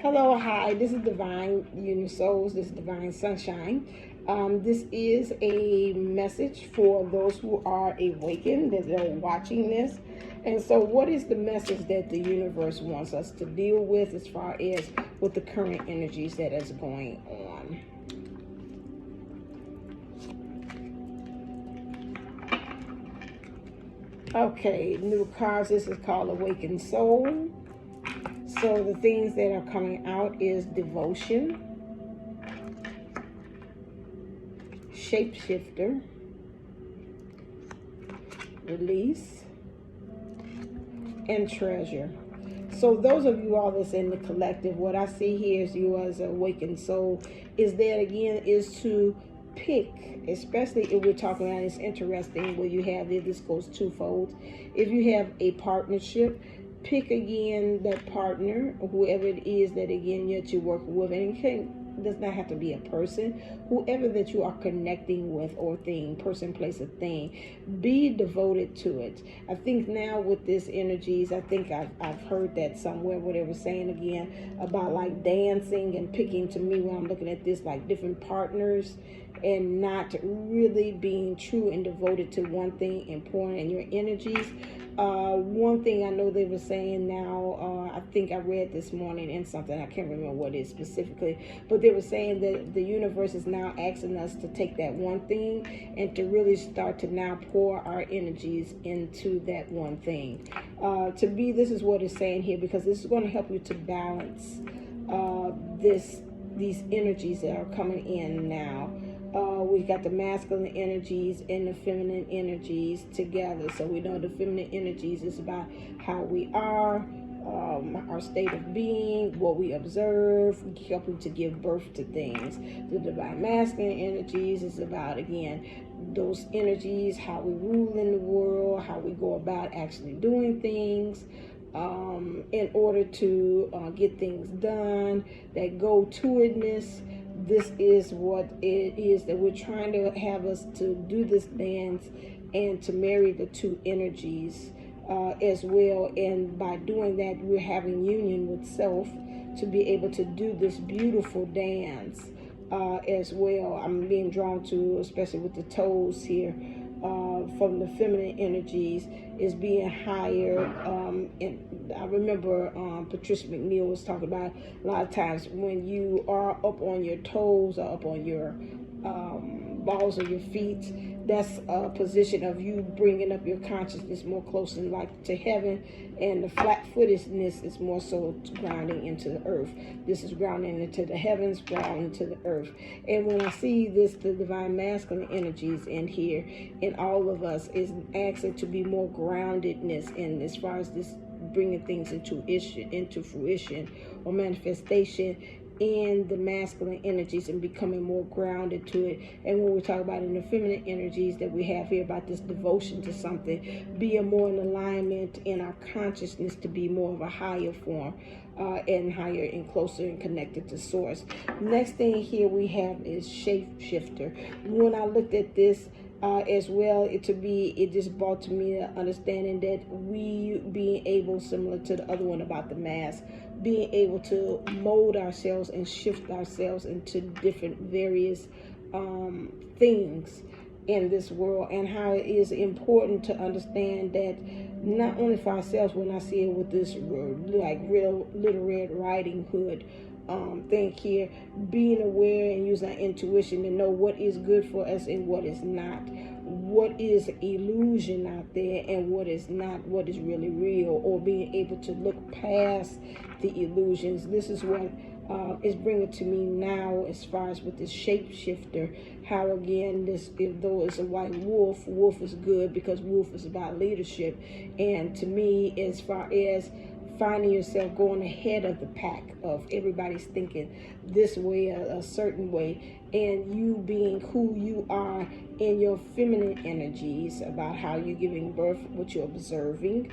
Hello, hi, this is Divine Union Souls, this is Divine Sunshine. This is a message for those who are awakened, that are watching this. And so, what is the message that the universe wants us to deal with as far as with the current energies that is going on? Okay, new cards. This is called Awakened Soul. So the things that are coming out is devotion, shapeshifter, release, and treasure. So those of you all that's in the collective, what I see here is you as an awakened soul is that again is to pick, especially if we're talking about, it's interesting where you have this goes twofold. If you have a partnership, pick again that partner, whoever it is that again you're working with, and it does not have to be a person, whoever that you are connecting with, or thing, person, place, or thing, be devoted to it. I think now with this energies, I think I've heard that somewhere where they were saying again about like dancing and picking, to me when I'm looking at this, like different partners, and not really being true and devoted to one thing and pouring in your energies. One thing I know they were saying now, I think I read this morning in something, I can't remember what it is specifically, but they were saying that the universe is now asking us to take that one thing and to really start to now pour our energies into that one thing. To me, this is what it's saying here, because this is going to help you to balance these energies that are coming in now. We got the masculine energies and the feminine energies together. So we know the feminine energies is about how we are, our state of being, what we observe, helping to give birth to things. The divine masculine energies is about, again, those energies, how we rule in the world, how we go about actually doing things, in order to get things done, that go-to-itness. This is what it is that we're trying to have us to do this dance and to marry the two energies as well. And by doing that, we're having union with self to be able to do this beautiful dance as well. I'm being drawn to, especially with the toes here, from the feminine energies is being higher. And I remember Patricia McNeil was talking about a lot of times when you are up on your toes or up on your balls of your feet, that's a position of you bringing up your consciousness more closely like to heaven, and the flat-footedness is more so grounding into the earth. This is grounding into the heavens, grounding into the earth. And when I see this, the divine masculine energies in here, in all of us, is asking to be more groundedness in as far as this bringing things into fruition or manifestation in the masculine energies and becoming more grounded to it. And when we talk about in the feminine energies that we have here about this devotion to something, being more in alignment in our consciousness to be more of a higher form, and higher and closer and connected to source. Next thing here we have is shapeshifter. When I looked at this, as well, it just brought to me an understanding that we being able, similar to the other one about the mask, being able to mold ourselves and shift ourselves into different various things in this world, and how it is important to understand that not only for ourselves, when I see it with this like real Little Red Riding Hood thing here, being aware and using our intuition to know what is good for us and what is not, what is illusion out there and what is not, what is really real, or being able to look past the illusions. This is what is bringing to me now as far as with this shapeshifter, how again this, if though it's a white wolf, wolf is good because wolf is about leadership. And to me, as far as finding yourself going ahead of the pack of everybody's thinking this way, a certain way, and you being who you are in your feminine energies, about how you're giving birth, what you're observing,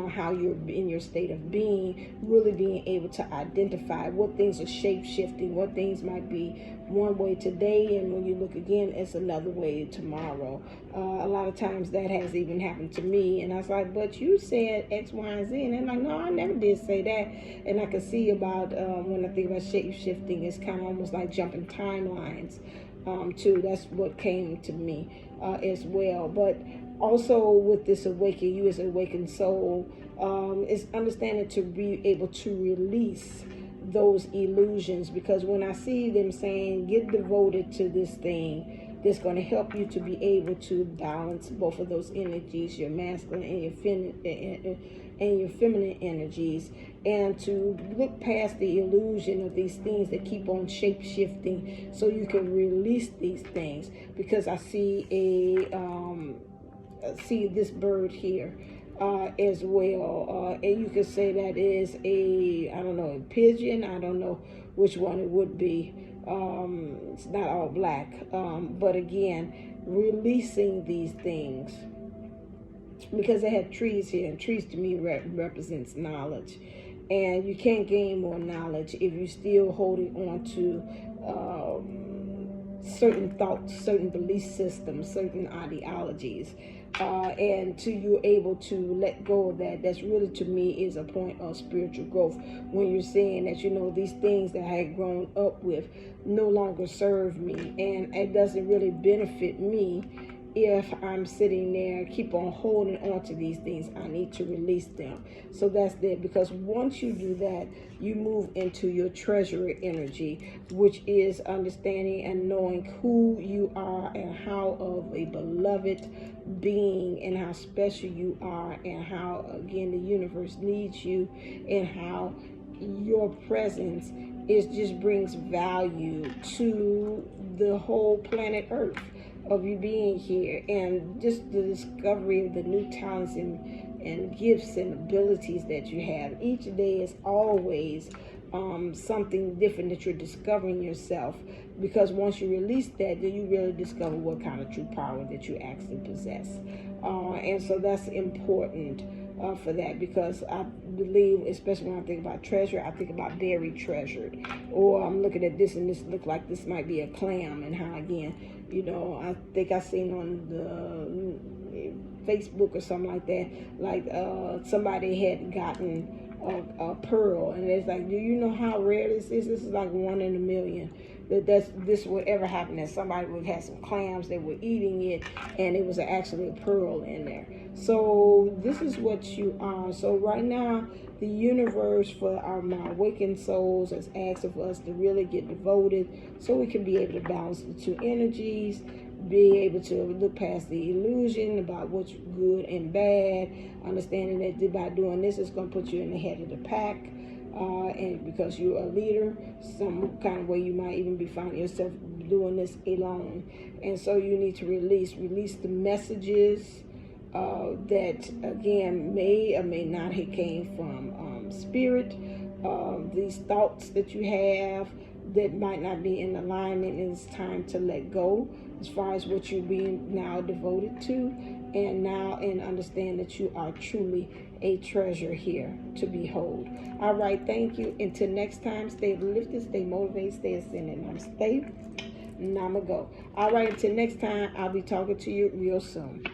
how you're in your state of being, really being able to identify what things are shape-shifting, what things might be one way today, and when you look again, it's another way tomorrow. A lot of times that has even happened to me, and I was like, but you said X, Y, and Z, and they're like, no, I never did say that. And I can see about when I think about shape-shifting, it's kind of almost like jumping timelines too. That's what came to me as well. But also with this awakening, you as an awakened soul, is understanding to be able to release those illusions, because when I see them saying get devoted to this thing that's going to help you to be able to balance both of those energies, your masculine and your feminine energies, and to look past the illusion of these things that keep on shape shifting, so you can release these things. Because I see see this bird here as well, and you could say that is a, I don't know, a pigeon. I don't know which one it would be. It's not all black, but again, releasing these things, because they have trees here, and trees to me represents knowledge, and you can't gain more knowledge if you're still holding on to certain thoughts, certain belief systems, certain ideologies, and to you're able to let go of that. That's really, to me, is a point of spiritual growth, when you're saying that, you know, these things that I had grown up with no longer serve me, and it doesn't really benefit me if I'm sitting there, keep on holding on to these things. I need to release them. So that's it, because once you do that, you move into your treasurer energy, which is understanding and knowing who you are and how of a beloved being, and how special you are, and how, again, the universe needs you, and how your presence just brings value to the whole planet Earth, of you being here, and just the discovery of the new talents and gifts and abilities that you have. Each day is always something different that you're discovering yourself, because once you release that, then you really discover what kind of true power that you actually possess. And so that's important for that, because I believe, especially when I think about treasure, I think about buried treasured, or I'm looking at this and this look like this might be a clam, and how, again, you know, I think I seen on the Facebook or something like that, like somebody had gotten a pearl, and it's like, do you know how rare this is? This is like 1 in a million. This would ever happen, that somebody would have some clams, they were eating it, and it was actually a pearl in there. So this is what you are. So right now, the universe, for my awakened souls, has asked of us to really get devoted, so we can be able to balance the two energies, be able to look past the illusion about what's good and bad, understanding that by doing this, it's going to put you in the head of the pack. And because you're a leader, some kind of way you might even be finding yourself doing this alone. And so you need to release the messages that, again, may or may not have came from spirit. These thoughts that you have that might not be in alignment, and it's time to let go as far as what you're being now devoted to, and understand that you are truly a treasure here to behold. All right, thank you. Until next time, stay lifted, stay motivated, stay ascended. Namaste. Namago. All right, until next time, I'll be talking to you real soon.